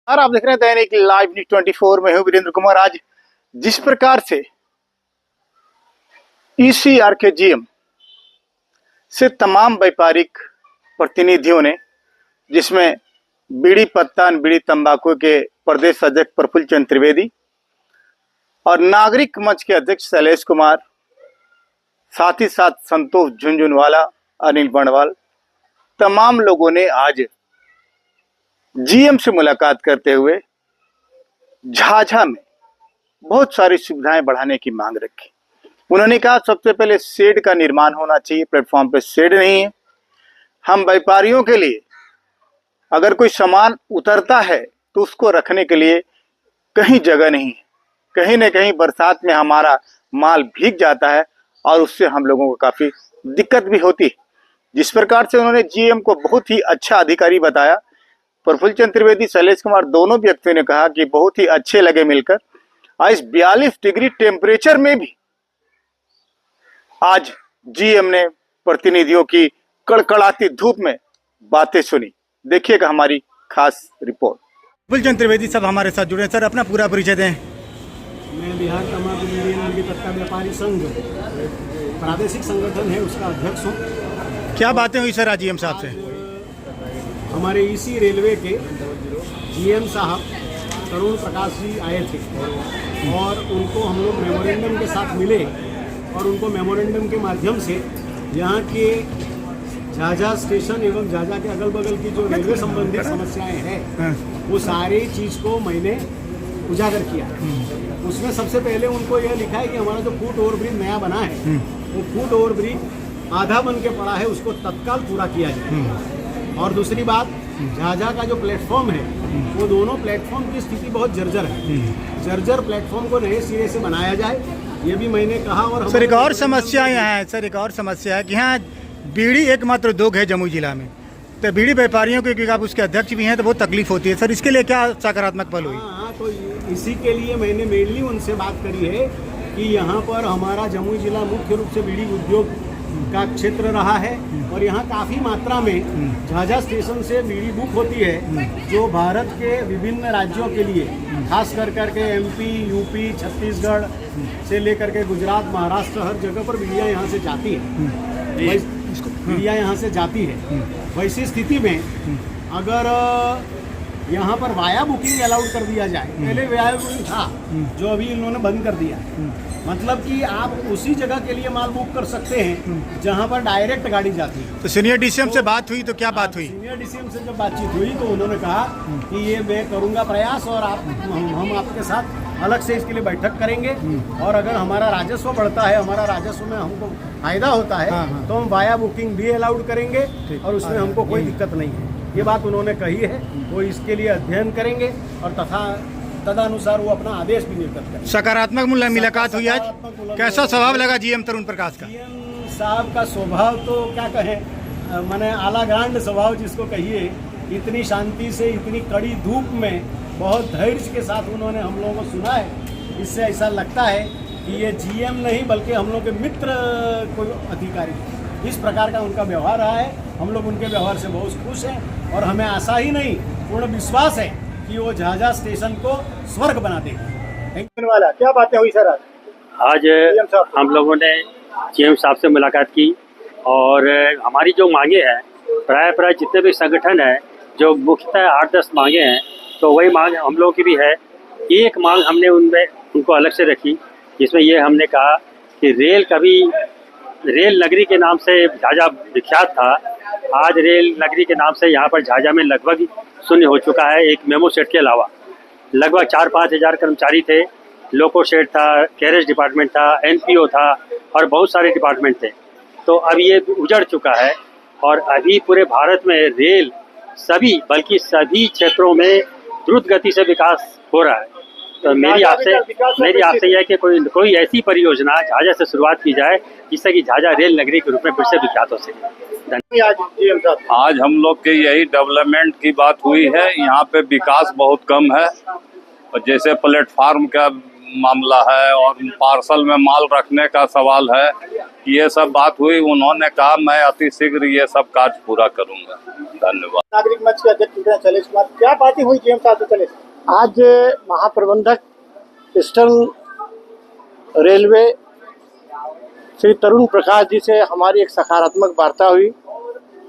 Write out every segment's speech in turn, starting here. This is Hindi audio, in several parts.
और आप देख रहे हैं दैनिक लाइव न्यूज 24 में हूं वीरेंद्र कुमार। आज जिस प्रकार से ईसीआर के जीएम से तमाम व्यापारिक प्रतिनिधियों ने, जिसमें बीड़ी पत्ता बीड़ी तंबाकू के प्रदेश अध्यक्ष प्रफुल्ल चंद्र त्रिवेदी और नागरिक मंच के अध्यक्ष शैलेश कुमार, साथ ही साथ संतोष झुंझुनवाला, अनिल बंडवाल, तमाम लोगों ने आज जीएम से मुलाकात करते हुए झाझा में बहुत सारी सुविधाएं बढ़ाने की मांग रखी। उन्होंने कहा सबसे पहले शेड का निर्माण होना चाहिए, प्लेटफॉर्म पे शेड नहीं है। हम व्यापारियों के लिए अगर कोई सामान उतरता है तो उसको रखने के लिए कहीं जगह नहीं है। कहीं न कहीं बरसात में हमारा माल भीग जाता है और उससे हम लोगों को काफी दिक्कत भी होती है। जिस प्रकार से उन्होंने जीएम को बहुत ही अच्छा अधिकारी बताया, प्रफुल्ल चंद्र त्रिवेदी, शैलेश कुमार दोनों व्यक्तियों ने कहा कि बहुत ही अच्छे लगे मिलकर। इस 42 डिग्री टेम्परेचर में भी आज जीएम ने प्रतिनिधियों की कड़कड़ाती धूप में बातें सुनी। देखिएगा हमारी खास रिपोर्ट। प्रफुल्ल चंद्र त्रिवेदी साहब हमारे साथ जुड़े। सर, अपना पूरा परिचय दें। मैं बिहार तंबाकू बीड़ी पत्ता व्यापारी संघ प्रादेशिक संगठन है, उसका अध्यक्ष हूँ। क्या बातें हुई सर आज जीएम साहब से? हमारे इसी रेलवे के जीएम साहब तरुण प्रकाश जी आए थे और उनको हम लोग मेमोरेंडम के साथ मिले और उनको मेमोरेंडम के माध्यम से यहाँ के झाझा स्टेशन एवं झाझा के अगल बगल की जो रेलवे संबंधित समस्याएं हैं वो सारी चीज़ को मैंने उजागर किया। उसमें सबसे पहले उनको यह लिखा है कि हमारा जो फुट ओवर ब्रिज नया बना है वो फुट ओवर ब्रिज आधा बन के पड़ा है, उसको तत्काल पूरा किया जाए। और दूसरी बात, झाझा का जो प्लेटफॉर्म है वो दोनों प्लेटफॉर्म की स्थिति बहुत जर्जर है। जर्जर प्लेटफॉर्म को नए सिरे से बनाया जाए, ये भी मैंने कहा। और सर, एक और समस्या यहाँ है। सर, एक और समस्या है कि यहाँ बीड़ी एकमात्र उद्योग है जमुई जिला में, तो बीड़ी व्यापारियों के, क्योंकि आप उसके अध्यक्ष भी हैं, तो बहुत तकलीफ होती है। सर, इसके लिए क्या सकारात्मक पहल हुई? हाँ, तो इसी के लिए मैंने मेनली उनसे बात करी है कि यहाँ पर हमारा जमुई जिला मुख्य रूप से बीड़ी उद्योग का क्षेत्र रहा है और यहाँ काफ़ी मात्रा में झाझा स्टेशन से बीड़ी बुक होती है, जो भारत के विभिन्न राज्यों के लिए, खास कर करके एमपी, यूपी, छत्तीसगढ़ से लेकर के गुजरात, महाराष्ट्र, हर जगह पर बीड़ियाँ यहाँ से जाती है। बीड़ियाँ यहाँ से जाती है। वैसी स्थिति में अगर यहाँ पर वाया बुकिंग अलाउड कर दिया जाए, पहले वाया बुकिंग था जो अभी इन्होंने बंद कर दिया है, मतलब कि आप उसी जगह के लिए माल बुक कर सकते हैं जहाँ पर डायरेक्ट गाड़ी जाती है। तो सीनियर डीसीएम से बात हुई तो क्या बात हुई? सीनियर डीसीएम से जब बातचीत हुई तो उन्होंने कहा कि ये मैं करूँगा प्रयास और हम आपके साथ अलग से इसके लिए बैठक करेंगे और अगर हमारा राजस्व बढ़ता है, हमारा राजस्व में हमको फायदा होता है तो हम वाया बुकिंग भी अलाउड करेंगे और उसमें हमको कोई दिक्कत नहीं है। ये बात उन्होंने कही है, वो इसके लिए अध्ययन करेंगे और तदनुसार वो अपना आदेश भी निर्गत करेंगे। सकारात्मक मुलाकात हुई आज। कैसा स्वभाव लगा जीएम तरुण प्रकाश का? जीएम साहब का स्वभाव तो क्या कहें, मैंने आला ग्रांड स्वभाव जिसको कहिए, इतनी शांति से, इतनी कड़ी धूप में बहुत धैर्य के साथ उन्होंने हम लोगों को सुना है। इससे ऐसा लगता है कि ये जीएम नहीं बल्कि हम लोग के मित्र कोई अधिकारी, इस प्रकार का उनका व्यवहार रहा है। हम लोग उनके व्यवहार से बहुत खुश हैं और हमें आशा ही नहीं, पूर्ण विश्वास है कि वो झाझा स्टेशन को स्वर्ग बना देंगे। वाला क्या बातें हुई सर आज हम लोगों ने जीएम साहब से मुलाकात की और हमारी जो मांगे हैं, प्राय जितने भी संगठन हैं जो मुख्यतः 8-10 मांगे हैं, तो वही मांग हम लोगों की भी है। एक मांग हमने उनको अलग से रखी, जिसमें ये हमने कहा कि रेल नगरी के नाम से झाझा विख्यात था। आज रेल नगरी के नाम से यहाँ पर झाझा में लगभग शून्य हो चुका है। एक मेमो सेट के अलावा लगभग 4-5 हज़ार कर्मचारी थे, लोको शेड था, कैरेज डिपार्टमेंट था, एनपीओ था और बहुत सारे डिपार्टमेंट थे। तो अब ये उजड़ चुका है और अभी पूरे भारत में रेल बल्कि सभी क्षेत्रों में द्रुत गति से विकास हो रहा है। तो मेरी आपसे यह है कि कोई ऐसी परियोजना झाझा से शुरुआत की जाए जिससे कि झाझा रेल नगरी के रूप में फिर से विख्यात हो सके। आज हम लोग के यही डेवलपमेंट की बात हुई है। यहाँ पे विकास बहुत कम है और जैसे प्लेटफार्म का मामला है और पार्सल में माल रखने का सवाल है, ये सब बात हुई। उन्होंने कहा मैं अति शीघ्र ये सब कार्य पूरा करूंगा। धन्यवाद। नागरिक मंच के अध्यक्ष चलेश कुमार, क्या बातें हुई जीएम साहब से? चलेश, आज महाप्रबंधक ईस्टर्न रेलवे श्री तरुण प्रकाश जी से हमारी एक सकारात्मक वार्ता हुई।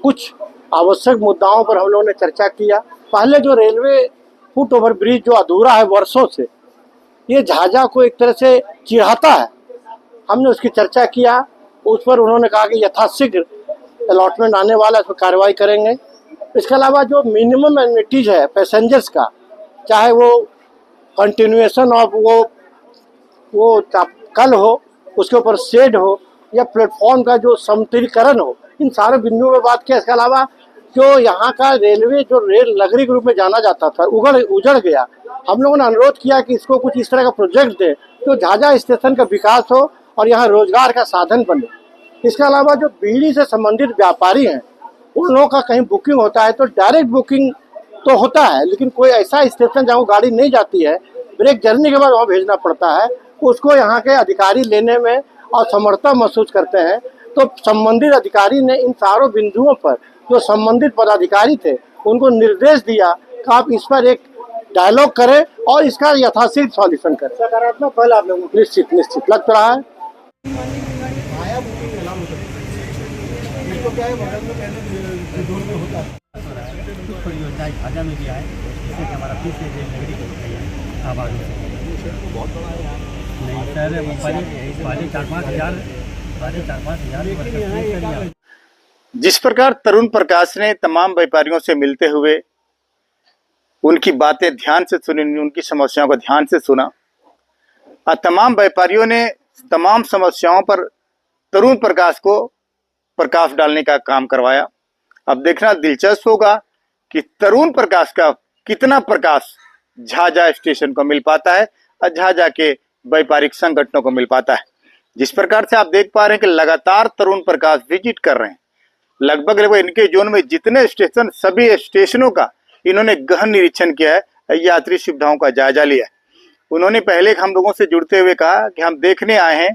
कुछ आवश्यक मुद्दाओं पर हम लोगों ने चर्चा किया। पहले जो रेलवे फुट ओवर ब्रिज जो अधूरा है वर्षों से, ये झाझा को एक तरह से चिढ़ाता है, हमने उसकी चर्चा किया। उस पर उन्होंने कहा कि यथाशीघ्र अलॉटमेंट आने वाला है, इस पर कार्रवाई करेंगे। इसके अलावा जो मिनिमम एमिनिटीज है पैसेंजर्स का, चाहे वो कंटिन्यूएशन ऑफ वो कल हो, उसके ऊपर शेड हो या प्लेटफॉर्म का जो समतलीकरण हो, इन सारे बिंदुओं में बात किया। इसके अलावा जो यहाँ का रेलवे जो रेल नगरी के रूप में जाना जाता था उजड़ गया, हम लोगों ने अनुरोध किया कि इसको कुछ इस तरह का प्रोजेक्ट दें जो झाझा स्टेशन का विकास हो और यहाँ रोजगार का साधन बने। इसके अलावा जो बीड़ी से संबंधित व्यापारी हैं, उन लोगों का कहीं बुकिंग होता है तो डायरेक्ट बुकिंग तो होता है, लेकिन कोई ऐसा स्टेशन जहाँ गाड़ी नहीं जाती है, ब्रेक जर्नी के बाद वहाँ भेजना पड़ता है, उसको यहाँ के अधिकारी लेने में असमर्थता महसूस करते हैं। तो संबंधित अधिकारी ने इन सारों बिंदुओं पर जो संबंधित पदाधिकारी थे उनको निर्देश दिया कि आप इस पर एक डायलॉग करें और इसका यथाशीघ्र सॉल्यूशन करें। सकारात्मक फल आप लोगों को निश्चित लग तो रहा है। कुछ परियोजनाएं झाझा में भी आए, जिससे कि हमारा फिर से रेल नगरी को दिखाई आबाद हो नहीं सर, वो पहले 4-5 हज़ार। जिस प्रकार तरुण प्रकाश ने तमाम व्यापारियों से मिलते हुए उनकी बातें ध्यान से सुनी, उनकी समस्याओं को ध्यान से सुना और तमाम व्यापारियों ने तमाम समस्याओं पर तरुण प्रकाश को प्रकाश डालने का काम करवाया। अब देखना दिलचस्प होगा कि तरुण प्रकाश का कितना प्रकाश झाझा स्टेशन को मिल पाता है और झाझा के व्यापारिक संगठनों को मिल पाता है। जिस प्रकार से आप देख पा रहे हैं कि लगातार तरुण प्रकाश विजिट कर रहे हैं, लगभग इनके जोन में जितने स्टेशन, सभी स्टेशनों का इन्होंने गहन निरीक्षण किया है, यात्री सुविधाओं का जायजा लिया है। उन्होंने पहले हम लोगों से जुड़ते हुए कहा कि हम देखने आए हैं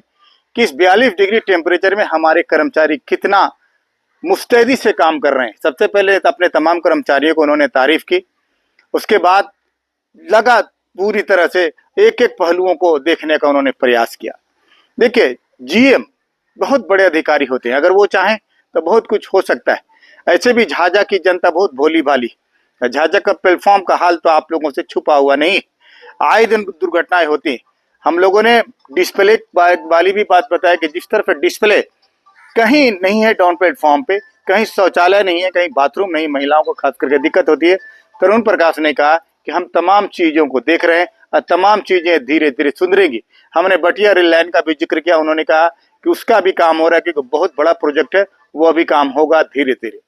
कि इस 42 डिग्री टेम्परेचर में हमारे कर्मचारी कितना मुस्तैदी से काम कर रहे हैं। सबसे पहले अपने तमाम कर्मचारियों को उन्होंने तारीफ की, उसके बाद लगा पूरी तरह से एक एक पहलुओं को देखने का उन्होंने प्रयास किया। देखिए, जीएम बहुत बड़े अधिकारी होते हैं, अगर वो चाहें तो बहुत कुछ हो सकता है। ऐसे भी झाझा की जनता बहुत भोली भाली, झाझा का प्लेटफॉर्म का हाल तो आप लोगों से छुपा हुआ नहीं, आए दिन दुर्घटनाएं होती। हम लोगों ने डिस्प्ले वाली भी बात बताया कि जिस तरफ डिस्प्ले कहीं नहीं है डाउन प्लेटफॉर्म पे, कहीं शौचालय नहीं है, कहीं बाथरूम नहीं, महिलाओं को खास करके दिक्कत होती है। तरुण प्रकाश ने कहा कि हम तमाम चीजों को देख रहे हैं और तमाम चीजें धीरे धीरे सुधरेंगी। हमने बटिया रेल लाइन का भी जिक्र किया, उन्होंने कहा कि उसका भी काम हो रहा है, क्योंकि बहुत बड़ा प्रोजेक्ट है, वो अभी काम होगा धीरे धीरे।